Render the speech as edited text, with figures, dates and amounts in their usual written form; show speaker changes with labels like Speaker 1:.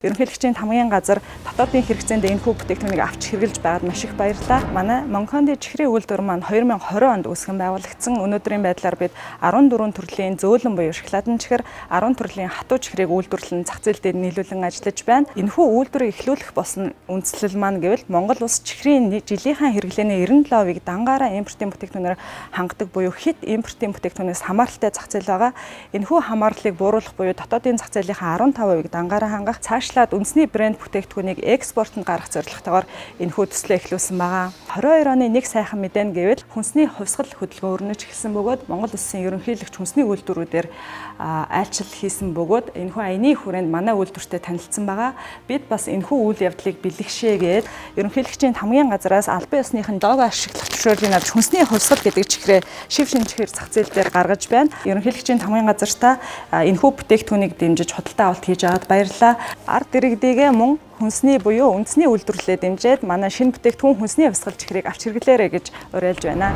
Speaker 1: Ерөнхийлөгчийн тамгын газар дотоодын хэрэгцээнд энэхүү бүтээгдэхүүнийг авч хэрэглэж байгаад маш их баярлалаа. Манай Монконди чихрийн үйлдвэр маань 2020 онд үүсгэн байгуулагдсан. Өнөөдрийн байдлаар бид 14 төрлийн зөөлөн буюу шоколадын чихэр, 10 төрлийн хатуу чихрийг үйлдвэрлэн зах зээл дээр нийлүүлэн ажиллаж байна. Энэхүү үйлдвэрийг эхлүүлэх болсон үндслэл маань гэвэл Монгол улс чихрийн жилийнхэн хэрэглээний 97%-ийг дангаараа импортын бүтээгдэхүүнээр хангадаг буюу хэд импортын бүтээгдэхүүнээс хамааралтай зах зээл байгаа. Энэхүү хамаарлыг бууруулах буюу дотоодын зах зээлийнхаа 15%-ийг дангаараа хангах, цаашлаад үндэсний брэнд бүтээгдэхүүнийг экспортод гаргах зорилготойгоор энэхүү төслөө эхлүүлсэн байгаа. 22 оны нэг сайхан мэдэн гэвэл хүнсний хувьсгал хөдөлгөөн өрнөж эхэлсэн бөгөөд Монгол улсын ерөнхийлөгч хүнсний үйлдвэрүүдээр айлчлал хийсэн бөгөөд энэхүү аяны хүрээнд манай үйлдвэртэй танилцсан байгаа. Бид бас энэхүү үйл явдлыг бэлэгшээгээд ерөнхийлөгчийн тамгын газраас албан ёсныхын лого ашиглах зөвшөөрлийг авч хүнсний хувьсгал гэдэг чихрээ шив шинжээр зах зээл дээр гаргаж байна. Ерөнхийлөгчийн тамгын газартаа энэхүү бүтээгдэхүүнийг дэмжиж худалдаа авалт хийж аваад баярлалаа. Ард иргэдийгээ мөн хүнсний буюу үндэсний үйлдвэрлэлээ дэмжиж манай шинэ бүтээгдэхүүн хүнсний хувьсгал чихрийг авч хэрэглээрэй гэж уриалж байна.